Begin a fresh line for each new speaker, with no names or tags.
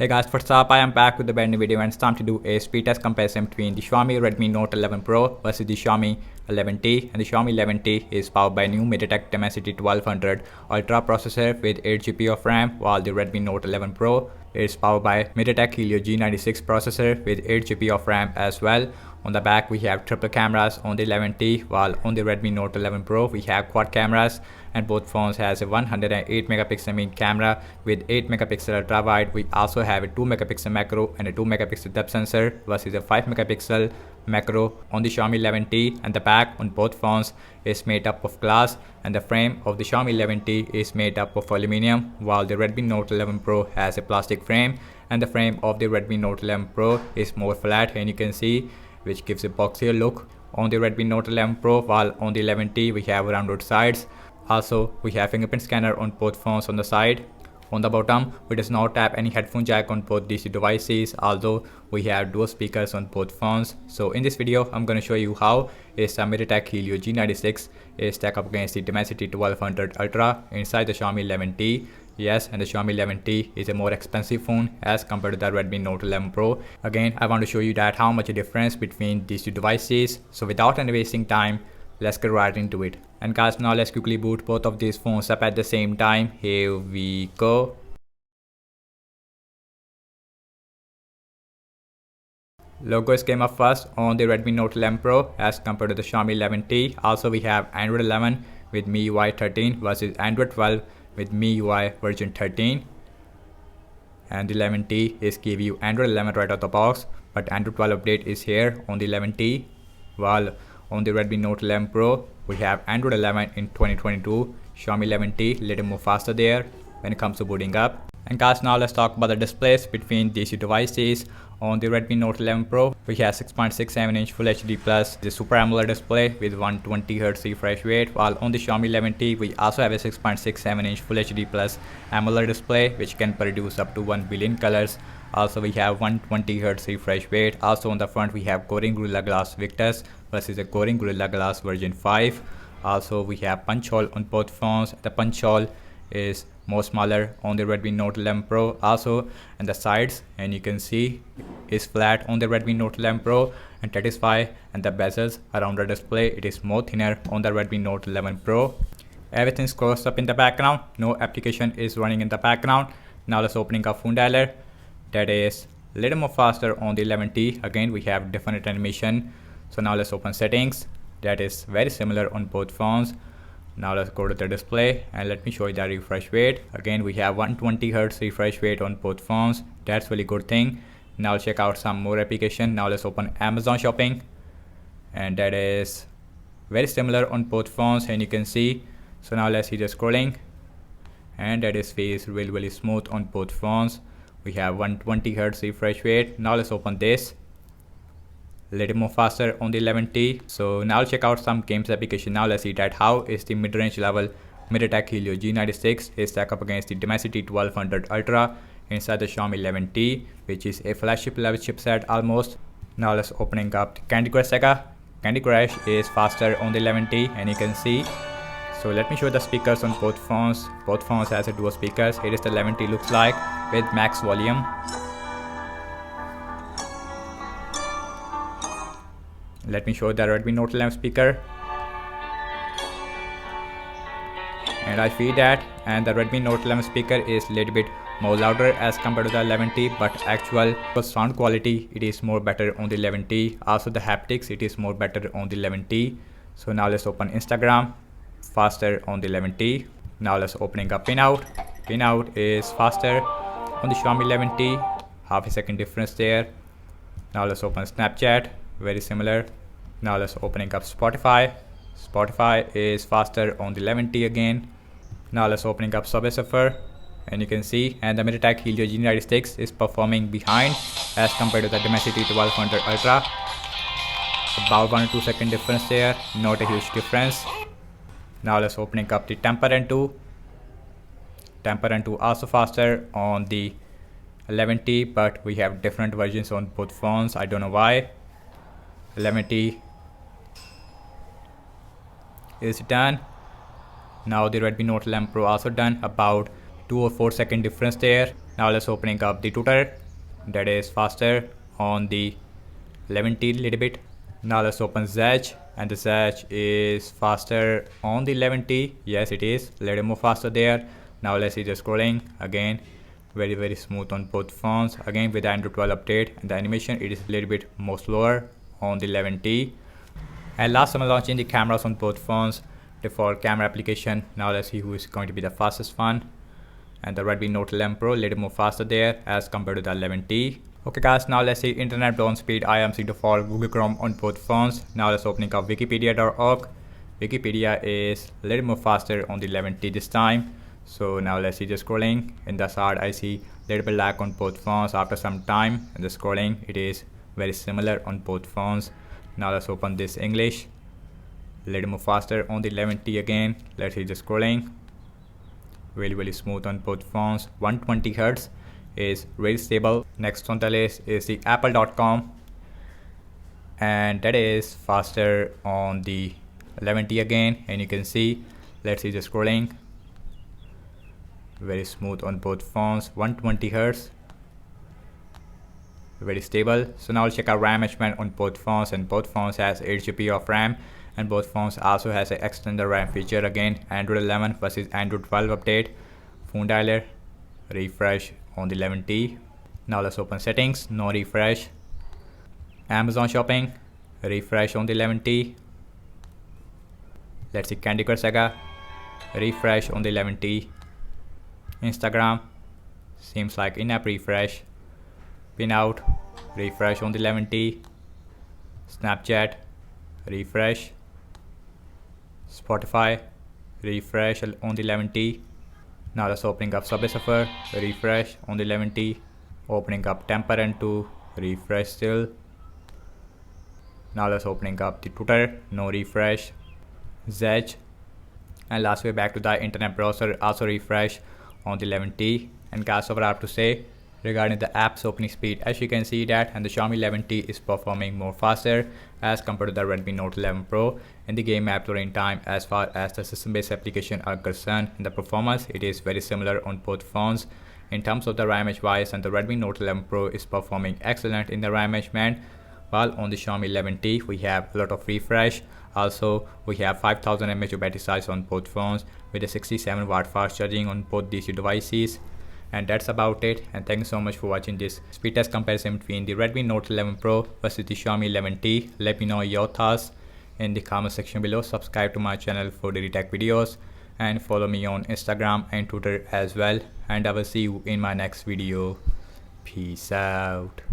Hey guys, what's up? I am back with a brand new video and it's time to do a speed test comparison between the Xiaomi Redmi Note 11 Pro versus the Xiaomi 11T. And the Xiaomi 11T is powered by new MediaTek Dimensity 1200 Ultra processor with 8 GB of RAM, while the Redmi Note 11 Pro is powered by MediaTek Helio G96 processor with 8 GB of RAM as well. On the back we have triple cameras on the 11T, while on the Redmi Note 11 Pro we have quad cameras, and both phones has a 108 megapixel main camera with 8 megapixel ultra wide. We also have a 2 megapixel macro and a 2 megapixel depth sensor versus a 5 megapixel macro on the Xiaomi 11T. And the back on both phones is made up of glass, and the frame of the Xiaomi 11T is made up of aluminum, while the Redmi Note 11 Pro has a plastic frame, and the frame of the Redmi Note 11 Pro is more flat, and you can see, which gives a boxier look on the Redmi Note 11 Pro, while on the 11T we have rounded sides. Also, we have fingerprint scanner on both phones on the side. On the bottom, we does not have any headphone jack on both these devices, although we have dual speakers on both phones. So in this video, I'm going to show you how is the MediaTek Helio G96 is stacked up against the Dimensity 1200 Ultra inside the Xiaomi 11T. Yes, and the Xiaomi 11T is a more expensive phone as compared to the Redmi Note 11 Pro. Again, I want to show you that how much a difference between these two devices. So without any wasting time, let's get right into it. And guys, now let's quickly boot both of these phones up at the same time. Here we go. Logos came up first on the Redmi Note 11 Pro as compared to the Xiaomi 11T. Also, we have Android 11 with MIUI 13 versus Android 12 with MIUI version 13. And the 11T is give you Android 11 right out the box, but Android 12 update is here on the 11T, while on the Redmi Note 11 Pro we have Android 11 in 2022. Xiaomi 11T little more faster there when it comes to booting up. And guys, now let's talk about the displays between these two devices. On the Redmi Note 11 Pro, we have 6.67-inch Full HD Plus, the Super AMOLED display with 120Hz refresh rate, while on the Xiaomi 11T, we also have a 6.67-inch Full HD Plus AMOLED display which can produce up to 1 billion colors. Also, we have 120Hz refresh rate. Also on the front, we have Gorilla Gorilla Glass Victus versus a Gorilla Gorilla Glass version 5. Also, we have punch hole on both phones. The punch hole is more smaller on the Redmi Note 11 Pro. Also, and the sides, and you can see, is flat on the Redmi Note 11 Pro, and that is why. And the bezels around the display, it is more thinner on the Redmi Note 11 Pro. Everything's closed up in the background. No application is running in the background. Now let's opening up phone dialer. That is a little more faster on the 11T. Again, we have different animation. So now let's open settings. That is very similar on both phones. Now let's go to the display and let me show you the refresh rate. Again, we have 120Hz refresh rate on both phones. That's really good thing. Now check out some more application. Now let's open Amazon Shopping, and that is very similar on both phones, and you can see. So now let's see the scrolling, and that is feels really smooth on both phones. We have 120Hz refresh rate. Now let's open this. A little more faster on the 11T. So now check out some games application. Now let's see that how is the mid-range level MediaTek Helio G96 is stacked up against the Dimensity 1200 Ultra inside the Xiaomi 11T, which is a flagship level chipset almost. Now let's opening up the Candy Crush Saga. Candy Crush is faster on the 11T, and you can see. So let me show the speakers on both phones. Both phones has a dual speakers. Here is the 11T looks like with max volume. Let me show the Redmi Note 11 speaker, and I feel that, and the Redmi Note 11 speaker is a little bit more louder as compared to the 11T, but actual sound quality it is more better on the 11T. Also the haptics it is more better on the 11T. So now let's open Instagram, faster on the 11T. Now let's opening up Pinout. Pinout is faster on the Xiaomi 11T, half a second difference there. Now let's open Snapchat, very similar. Now let's opening up Spotify. Spotify is faster on the 11T again. Now let's opening up Subway Surfer, and you can see, and the MediaTek Helio G96 is performing behind as compared to the Dimensity 1200 Ultra. About 1 or 2 second difference there, not a huge difference. Now let's opening up the Temper 2. Temper 2 also faster on the 11T, but we have different versions on both phones. I don't know why. 11T is done. Now the Redmi Note 11 Pro also done, about 2 or 4 second difference there. Now let's opening up the Twitter. That is faster on the 11T little bit. Now let's open Zedge, and the Zedge is faster on the 11T. Yes, it is a little more faster there. Now let's see the scrolling again. Very smooth on both phones. Again with the Android 12 update, and the animation it is a little bit more slower on the 11T. And last I'm launching the cameras on both phones. Default camera application. Now let's see who is going to be the fastest one. And the Redmi Note 11 Pro a little more faster there as compared to the 11T. Okay guys, now let's see internet down speed. I am seeing default Google Chrome on both phones. Now let's opening up wikipedia.org. Wikipedia is a little more faster on the 11T this time. So now let's see the scrolling. In the side I see a little bit lag on both phones after some time, and the scrolling it is very similar on both phones. Now let's open this English. A little more faster on the 11T again. Let's see the scrolling. Really smooth on both phones. 120 Hz is very stable. Next on the list is the apple.com, and that is faster on the 11T again, and you can see, let's see the scrolling. Very smooth on both phones. 120 Hz, very stable. So now I'll check out RAM management on both phones, and both phones has 8 GB of RAM, and both phones also has an extended RAM feature. Again, Android 11 versus Android 12 update. Phone dialer, refresh on the 11T. Now let's open settings, no refresh. Amazon shopping, refresh on the 11T. Let's see Candy Crush Saga, refresh on the 11T. Instagram, seems like in-app refresh. Pinout, refresh on the 11T. Snapchat, refresh. Spotify, refresh on the 11T. Now let's opening up Subway Surfer, refresh on the 11T. Opening up Temper and 2, refresh still. Now let's opening up the Twitter, no refresh. Zedge, and last way back to the internet browser, also refresh on the 11T. And guys, what I have to say regarding the app's opening speed, as you can see that, and the Xiaomi 11T is performing more faster as compared to the Redmi Note 11 Pro in the game app loading time. As far as the system-based application are concerned, in the performance it is very similar on both phones. In terms of the RAM wise, and the Redmi Note 11 Pro is performing excellent in the RAM management, while on the Xiaomi 11T we have a lot of refresh. Also we have 5000 mAh battery size on both phones with a 67 watt fast charging on both these devices. And that's about it, and thank you so much for watching this speed test comparison between the Redmi Note 11 Pro versus the Xiaomi 11T. Let me know your thoughts in the comment section below. Subscribe to my channel for daily tech videos, and follow me on Instagram and Twitter as well, and I will see you in my next video. Peace out.